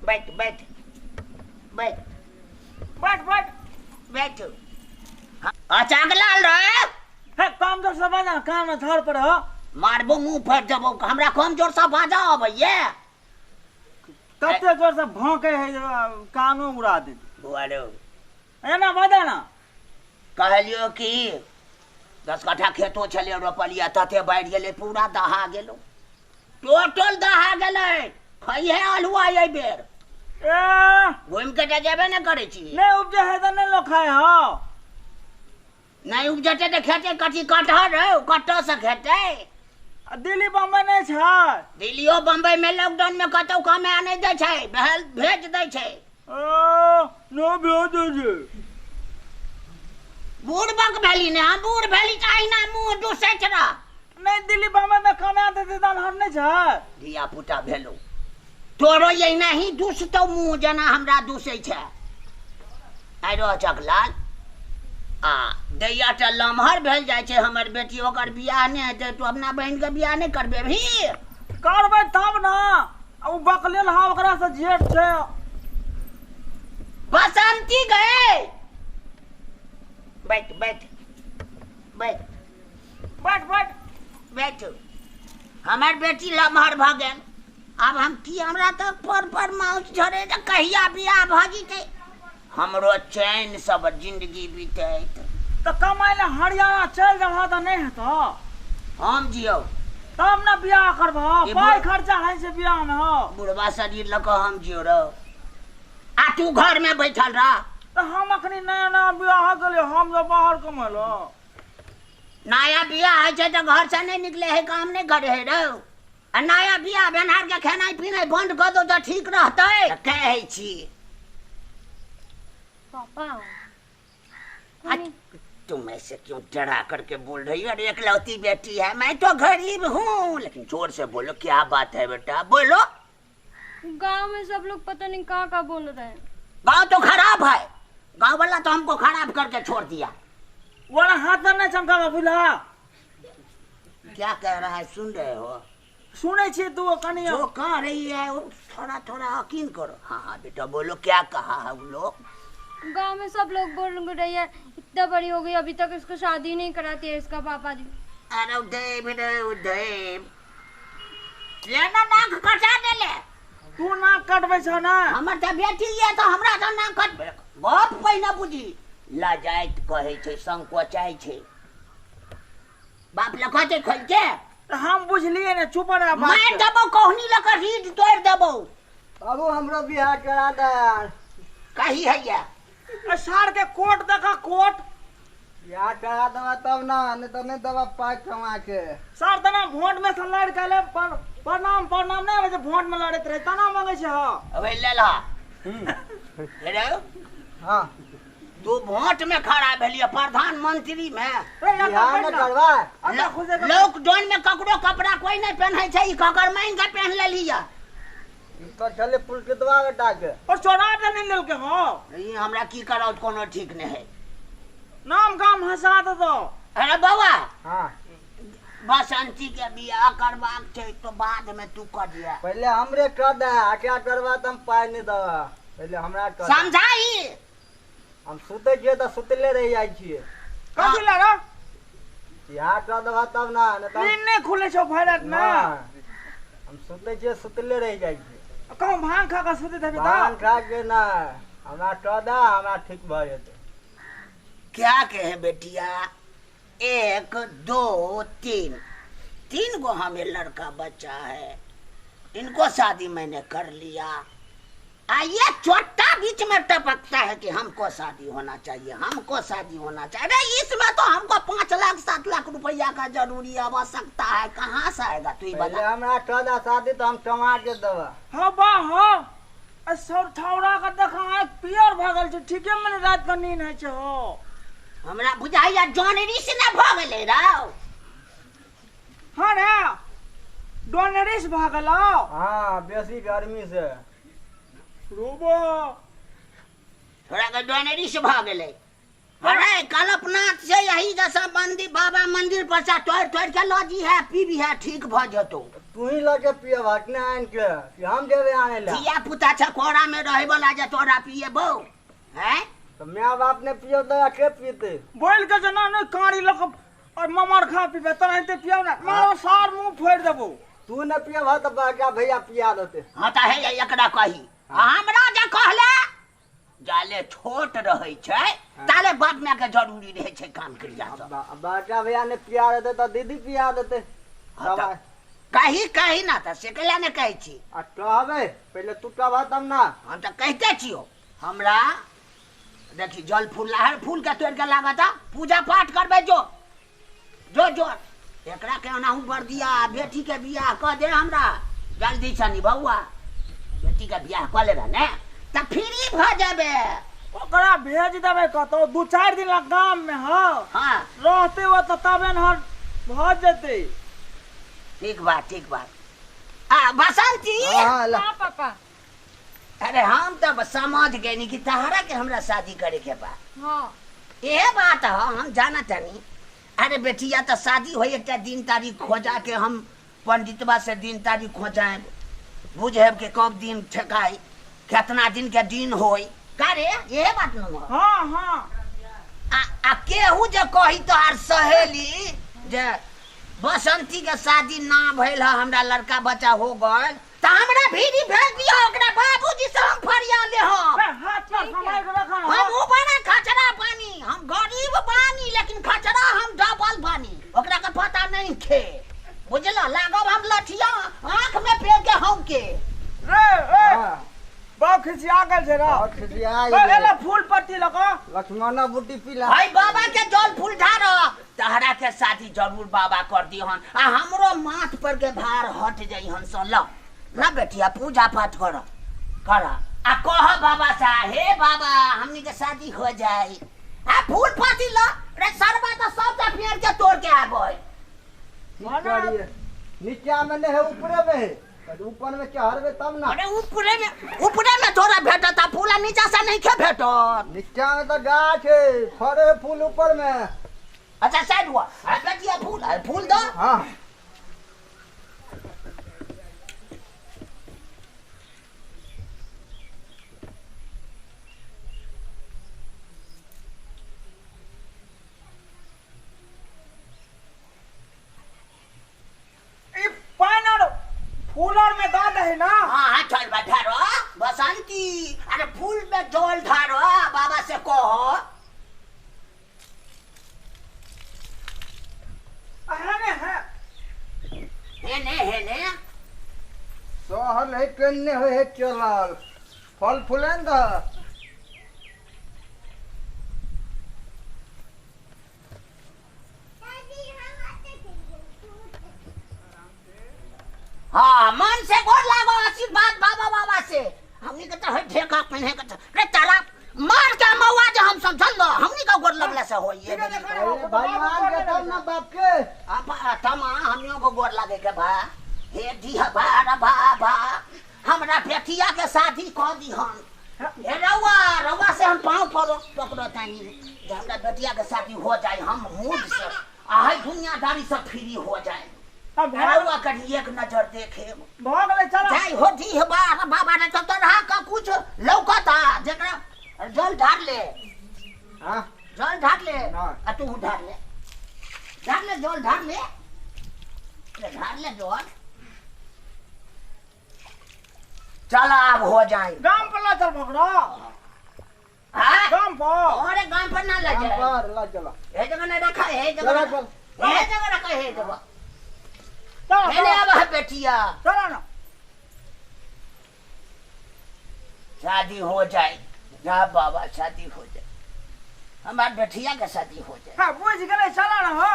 बैठ बैठ बैठ बैठ बैठ बैठ। चाकलाल रे है काम जोर से बाजा काम में धर पर हो मारबो मुंह फट जबो हमरा कम जोर से बाजा अबैये कते जोर से भौंके है कानो उड़ा दे बुआरो एना बाजा ना कहलियो कि 10 कट्ठा खेतो छले रोपलिया तते बैठ गेले पूरा दहा गेलो टोटल दहा गेले खइहे अलुआ ए बेर ए घुम के जेबे न करे छी नहीं उपजे है त नहीं लो खाए हो नहीं उपजते त खेते कथी कटहर रे कट्टो से खेते दिल्ली बम्बई नहीं छै दिल्लियो बम्बई में लॉकडाउन में कतौ कमे आने दे छै भेज दे छै ओ नो भेज दे बूढ़ बक भेली ने हम बूढ़ भेली चाही ना मुंह दुसे छरा नहीं दिल्ली बम्बई में कमा देते दान हर नहीं छै धिया पुता भेलो तोरो ये नहीं दुसतो मुंह जना हमरा दुसे छै आइ रो चकलाल आ दैया त लमहर भेल जाय छै हमर बेटी ओकर बियाह ने हेतै तो अपना बहन के बियाह नहीं करबे भी करबै तब ना उ बकलेल हा ओकरा से जेठ छै बसंती गए बैठ बैठ बैठ बैठ बैठ बैठ हमर बेटी लमहर भ गेल अब हम की हमरा त पर माउस झरे त कहिया बियाह भ जेतै हमरो चैन सब जिंदगी बीते तो कमाई ले हरियाणा चल जाबा त नहीं हेतो हम जियो तब ना बियाह करबो पाई खर्चा है से बियाह में हो बुढ़वा शरीर लक हम जियो रो आ तू घर में बैठल रह तो हम अखनी नया नया बियाह गेले हम जो बाहर कमलो नया बियाह है छै त घर से नहीं निकले है काम नहीं करे है रो आ नया बियाह बेनहार के खेनाई पीनाई बंद कर दो त ठीक रहतै कहै छी पापा तुम ऐसे क्यों डरा करके बोल रही हो? अरे एकलौती बेटी है, मैं तो गरीब हूँ। लेकिन जोर से बोलो, क्या बात है बेटा, बोलो। गांव में सब लोग पता नहीं कहाँ बोल रहे हैं। गांव तो खराब है, गांव वाला तो हमको खराब करके छोड़ दिया। वाला हाथ में नहीं चमका बुला। क्या कह रहा है, सुन रहे हो? सुने छी तू कनी जो कह रही है वो थोड़ा थोड़ा यकीन करो। हाँ हाँ बेटा बोलो, क्या कहा है वो लोग? गांव में सब लोग बोल रही है इतना बड़ी हो गई अभी तक इसको शादी नहीं कराती है इसका पापा जी। अरे उदय लेना नाक कटा दे ले। तू नाक कटबे छ ना? हमर त बेटी है तो हमरा त नाक कटबे। बाप पहिना बुझी लाजाइत कहे छै, संकोचाय छै। बाप लखते खलके हम बुझलिए ने, चुप रह। मैं देबो कहनी लकर रीड तोड़ देबो। बाबू हमरो बियाह करा दे। कही है ये सार के कोट देखा, कोट बियाह करा दवा तब ना, नहीं तो नहीं दवा पाई कमा के। सर तना वोट में से लड़ के ले प्रणाम नहीं होय छै, वोट में लड़त रहे तना मांगे छै। हां अबे ले ला। हेलो हां तू वोट में खड़ा भेलिए प्रधानमंत्री में। बियाह न करवा। लॉकडाउन में ककरो कपड़ा कोई नहीं पहने छै, ई ककर मांग के पहन लेलिया। तो चले पुल के दवा बेटा के और चोरा के नहीं लेल के हो। ई हमरा की करौ कोनो ठीक नहीं है। नाम काम हंसा दो। अरे बाबा हां बसंती के बियाह करबाक छै तो बाद में तू कर दिया। पहले हमरे कर दे, आके करवा त हम पाई नहीं दवा। पहले हमरा कर समझाई। हम सुते छिए त सुतले रह जाय छिए। कथि ले रे? बियाह कर दवा तब ना, नहीं तो नींद नहीं खुले छो भरत ना। हम सुते छिए, सुतले रह जाय छिए। कहूं भांग खा के सुते थे बेटा। भांग खा के ना, हमरा कर दे, हमरा ठीक भ जेते। क्या कहे बेटिया, 1 2 3 गो हमें लड़का बच्चा है, इनको शादी मैंने कर लिया। ये छोटा बीच में टपकता है कि हमको शादी होना चाहिए, हमको शादी होना चाहिए। अरे इसमें तो हमको 5 लाख 7 लाख रुपया का जरूरी आवश्यकता है, कहाँ से आएगा तू ही पहले बता। हमरा कर दे शादी तो हम कमा के दवा। हां बा हां सर ठौरा का देखा पियर भगल छै, ठीके में रात का नींद है छै हो। हमरा बुझाइया जनवरी से ना भ गेले राव। हां रे डोनरिस भागलो। हां बेसी गर्मी से रोबो थोड़ा का डोनरी से भाग गए। अरे कल्पनाथ से यही जैसा मंदिर बाबा मंदिर पर से तोड़ के लॉजी है, पी भी है, ठीक भ जतो। तू ही लगे पिए भाटने आन के कि हम देवे आने ला धिया पुता छकोड़ा में रहे वाला जे तोरा पिए बो हैं तो मैं बाप ने पियो तो के पीते बोल के जना ने काड़ी लक और ममर खा पीबे तनहते पियो ना मारो सार मुंह फोड़ देबो तू न पिए भा तो क्या भैया पिया देते हाँ तो है एकरा कही हमरा जे कहले जाले छोट रहे छै ताले बाप में के जरूरी रहे छै काम करिया सब बाका भैया ने पिया देते तो दीदी पिया देते हाँ तो कही ना तो से कहला ने कहै छी आ कहबे पहले तू कहबा तब ना हम तो कहते छियो हमरा देखी जल फूल लहर फूल के तोड़ के लागता पूजा पाठ करबे जो जो जो एकरा के ओनाहू बर दिया बेटी के बियाह क दे हमरा जल्दी से निभौआ बेटी के बियाह क लेबे ने त फ्री भ जाबे ओकरा भेज देबे कतो 2-4 दिन लग गांव में हो हां रहते हो तो तबे न भ जेते ठीक बात बसंती हां ला हाँ पापा। अरे हम तो समझ गए नी कि तहरा के हमरा शादी करे के बा हाँ ये बात है हम जाना तनी अरे बेटिया तो शादी हो एक दिन तारीख खोजा के हम पंडितबा से दिन तारीख खोजाए बुझेब के कब दिन ठेकाई कितना दिन के दिन होई का रे ये बात न हाँ हाँ आ केहू जे कही तोहार सहेली जे बसंती के शादी ना भइल है हमरा लड़का बच्चा हो गए तो हमरा भीड़ी भेज दियो ओकरा बाबूजी से हम फरिया ले हम हाथ पर समय के रखा हम ऊपर खचरा पानी हम गरीब बानी लेकिन खचरा हम डबल बानी ओकरा के पता नहीं खे बुझला लागब हम लठिया आंख में पेड़ के हम के रे ए बहुत खिसिया गेल छै रा और खिसिया एला फूल पत्ती लगा लक्ष्मणा बूटी पीला भाई बाबा के जल फूल ढारो तहरा के शादी जरूर बाबा कर दिहन आ हमरो माथ पर के भार हट जइहन सो ल ना बेटिया पूजा पाठ कर आ कह बाबा सा हे बाबा हमनी के शादी हो जाई आ फूल पत्ती ल रे सरबा तो सब त पेड़ के तोड़ के आबे नीचा में नहीं है ऊपरे में है ऊपर में चढ़बे तब ना अरे ऊपरे में थोड़ा भेटता फूला नीचा से नहीं के भेटत नीचा में तो गाछ है फरे फूल ऊपर में अच्छा साइड हुआ अरे बेटिया फूल दो हाँ फूलर में दाद है ना हाँ चल बा ढारो बसंती अरे फूल में जल ढारो बाबा से कहो हेने सहल है कन्ने है चलल फल फूलन द हाँ मन से गोर लागो आशीर्वाद बाबा से हमनी के तो ठेका पहने के रे तारा मार के मौआ जे हम समझल लो हमनी का गोर लगला से होई ये भगवान के तब ना बाप के अब तमा हमनियों को गोर लागे के बा हे दिया बाबा हमरा बेटिया के शादी कर दिहन हे रउआ से हम पांव पकड़ो तानी जे हमरा बेटिया के शादी हो जाए हम मूड से आही दुनियादारी से फ्री हो जाए रउआ कहीं एक नजर देखे भगले चला जाई हो दी बाबा ने तो तरह का कुछ लौकता जेकरा जल ढार ले हां जल ढार ले हाँ। आ तू ढार ले जल ढार ले जल चल अब हो जाए गांव पर ला चल भगड़ा हाँ? गांव पर अरे गांव पर ना ले जाए पर ला चला हे जगह ने रखा है चला चल रखा है जगह चल मैंने अब है बेटिया चला ना शादी हो जाए जा बाबा शादी हो जाए हमारे बेटिया का शादी हो जाए हाँ बुझ गए चला ना हो